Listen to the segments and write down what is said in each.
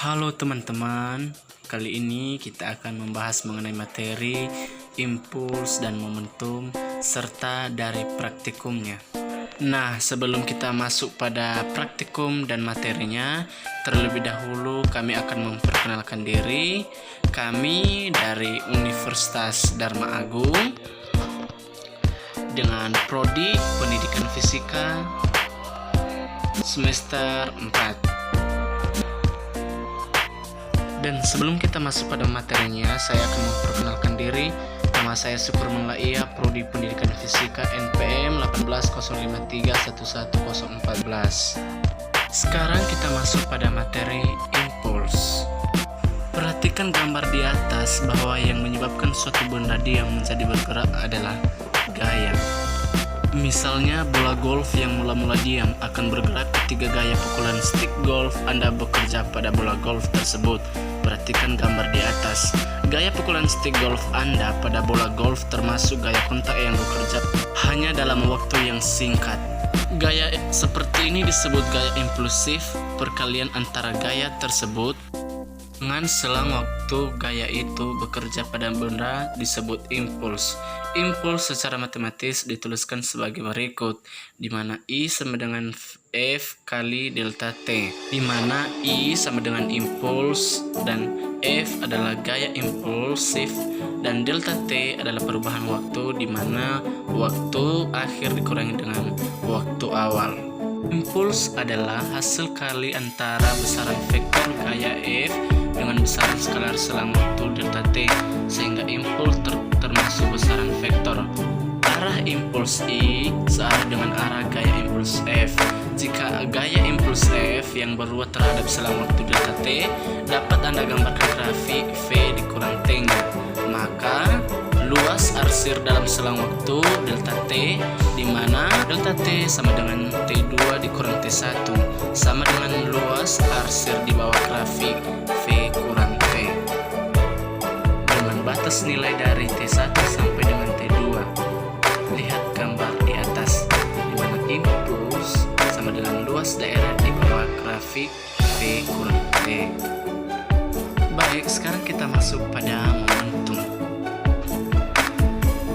Halo teman-teman, kali ini kita akan membahas mengenai materi, impuls, dan momentum, serta dari praktikumnya. Nah, sebelum kita masuk pada praktikum dan materinya, terlebih dahulu kami akan memperkenalkan diri. Kami dari Universitas Dharma Agung dengan Prodi Pendidikan Fisika semester 4. Dan sebelum kita masuk pada materinya, saya akan memperkenalkan diri. Nama saya Syukur Melaia, Prodi Pendidikan Fisika NPM 18053111014. Sekarang kita masuk pada materi impuls. Perhatikan gambar di atas bahwa yang menyebabkan suatu benda diam menjadi bergerak adalah gaya. Misalnya bola golf yang mula-mula diam akan bergerak ketika gaya pukulan stick golf Anda bekerja pada bola golf tersebut. Perhatikan gambar di atas. Gaya pukulan stick golf Anda pada bola golf termasuk gaya kontak yang bekerja hanya dalam waktu yang singkat. Gaya seperti ini disebut gaya impulsif. Perkalian antara gaya tersebut dengan selang waktu gaya itu bekerja pada benda disebut impuls. Impuls secara matematis dituliskan sebagai berikut, di mana I sama dengan F kali delta T, di mana I sama dengan impuls dan F adalah gaya impulsif dan delta T adalah perubahan waktu, di mana waktu akhir dikurangi dengan waktu awal. Impuls adalah hasil kali antara besaran vektor gaya F dengan besaran skalar selang waktu delta T, sehingga impuls termasuk besaran vektor. Arah impuls I searah dengan arah gaya impuls F. Jika gaya impuls F yang berubah terhadap selang waktu delta T dapat Anda gambarkan grafik V dikurang T-nya, maka luas arsir dalam selang waktu delta T, di mana delta T sama dengan T2 dikurang T1, sama dengan luas arsir di bawah grafik V kurang T, dengan batas nilai dari T1 sampai dengan T2. Lihat gambar di atas, di mana impuls sama dengan luas daerah di bawah grafik V kurang T. Baik, sekarang kita masuk pada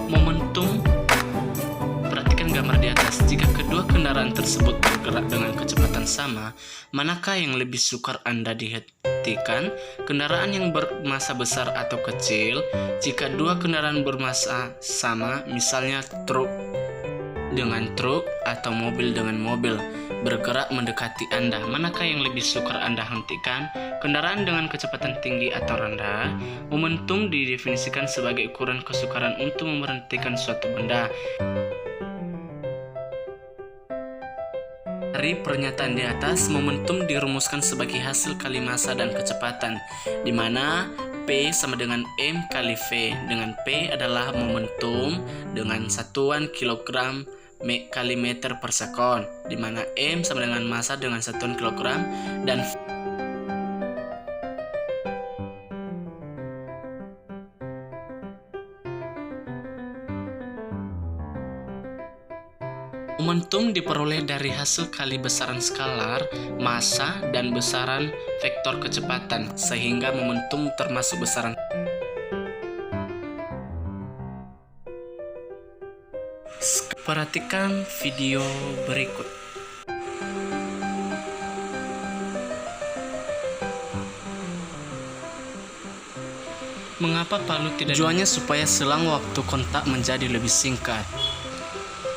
momentum. Perhatikan gambar di atas. Jika kedua kendaraan tersebut bergerak dengan kecepatan sama, manakah yang lebih sukar Anda dihentikan? Kendaraan yang bermassa besar atau kecil? Jika dua kendaraan bermassa sama, misalnya truk dengan truk atau mobil dengan mobil, bergerak mendekati Anda, manakah yang lebih sukar Anda hentikan? Kendaraan dengan kecepatan tinggi atau rendah? Momentum didefinisikan sebagai ukuran kesukaran untuk memberhentikan suatu benda. Dari pernyataan di atas, momentum dirumuskan sebagai hasil kali massa dan kecepatan, di mana P sama dengan M kali V, dengan P adalah momentum dengan satuan kilogram kali meter per sekon, di mana M sama dengan massa dengan satuan kilogram dan momentum diperoleh dari hasil kali besaran skalar, massa, dan besaran vektor kecepatan, sehingga momentum termasuk besaran. Perhatikan video berikut. Mengapa palu tidak? Tujuannya supaya selang waktu kontak menjadi lebih singkat,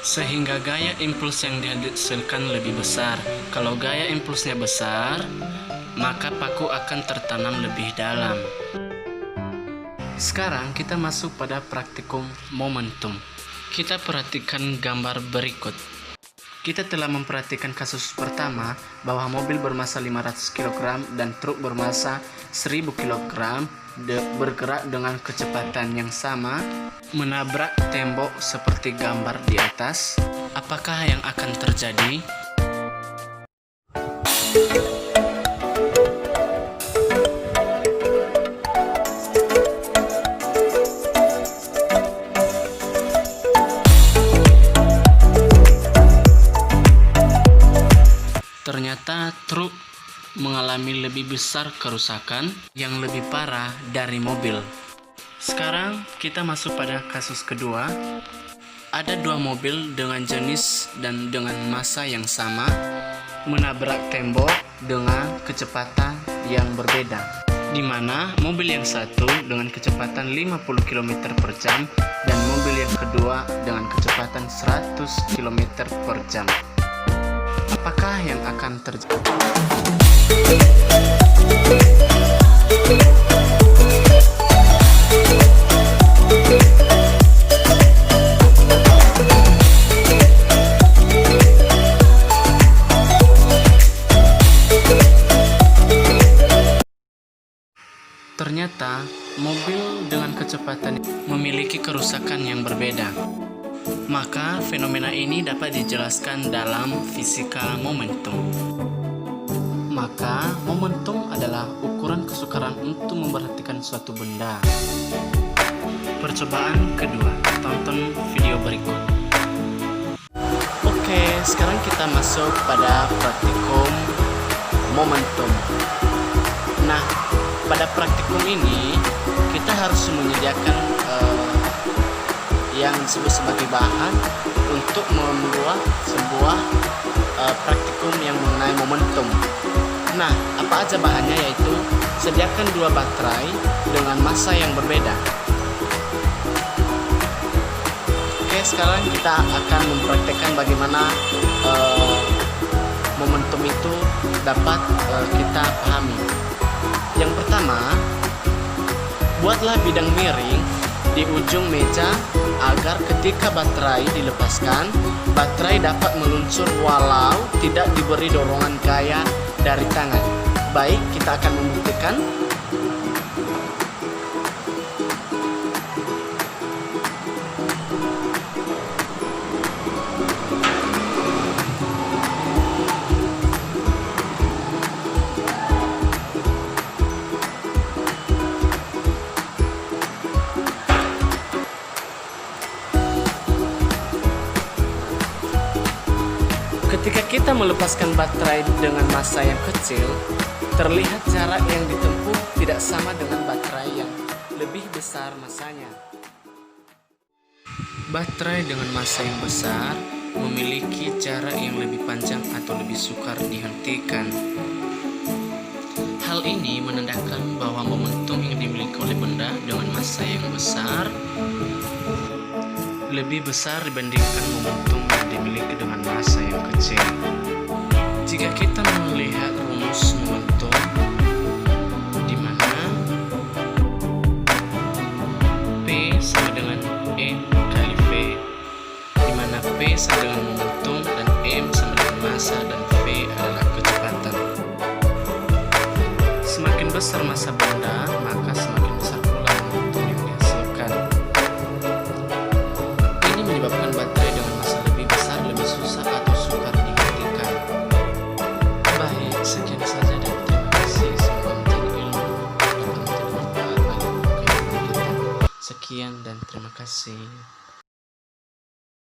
sehingga gaya impuls yang dihasilkan lebih besar. Kalau gaya impulsnya besar, maka paku akan tertanam lebih dalam. Sekarang kita masuk pada praktikum momentum. Kita perhatikan gambar berikut. Kita telah memperhatikan kasus pertama bahwa mobil bermassa 500 kg dan truk bermassa 1000 kg bergerak dengan kecepatan yang sama menabrak tembok seperti gambar di atas. Apakah yang akan terjadi? Ternyata truk mengalami lebih besar kerusakan yang lebih parah dari mobil. Sekarang kita masuk pada kasus kedua. Ada dua mobil dengan jenis dan dengan massa yang sama menabrak tembok dengan kecepatan yang berbeda, di mana mobil yang satu dengan kecepatan 50 km per jam dan mobil yang kedua dengan kecepatan 100 km per jam. Apakah yang akan terjadi? Ternyata mobil dengan kecepatan memiliki kerusakan yang berbeda. Maka fenomena ini dapat dijelaskan dalam fisika momentum. Maka momentum adalah ukuran kesukaran untuk memperhatikan suatu benda. Percobaan kedua, tonton video berikut. Oke, sekarang kita masuk pada praktikum momentum. Nah, pada praktikum ini kita harus menyediakan yang disebut sebagai bahan untuk membuat sebuah praktikum yang mengenai momentum. Nah, apa aja bahannya? Yaitu sediakan dua baterai dengan massa yang berbeda. Oke, sekarang kita akan mempraktekkan bagaimana momentum itu dapat kita pahami. Yang pertama, buatlah bidang miring di ujung meja agar ketika baterai dilepaskan, baterai dapat meluncur walau tidak diberi dorongan gaya dari tangan. Baik, kita akan membuktikan. Ketika kita melepaskan baterai dengan massa yang kecil, terlihat jarak yang ditempuh tidak sama dengan baterai yang lebih besar massanya. Baterai dengan massa yang besar memiliki jarak yang lebih panjang atau lebih sukar dihentikan. Hal ini menandakan bahwa momentum yang dimiliki oleh benda dengan massa yang besar lebih besar dibandingkan momentum yang dimiliki dengan massa yang kecil. Jika kita melihat rumus momentum, di mana P sama dengan M kali V, di mana P sama dengan momentum dan M sama dengan massa dan V adalah kecepatan. Semakin besar massa benda, maka semakin besar pula momentum yang dihasilkan. Ini menyebabkan baterai dengan massa lebih besar lebih susah atau sukar dihentikan. Baik, sekian saja dan terima kasih. Semoga menjadi ilmu dapat menjadi manfaat bagi kehidupan kita. Sekian dan terima kasih.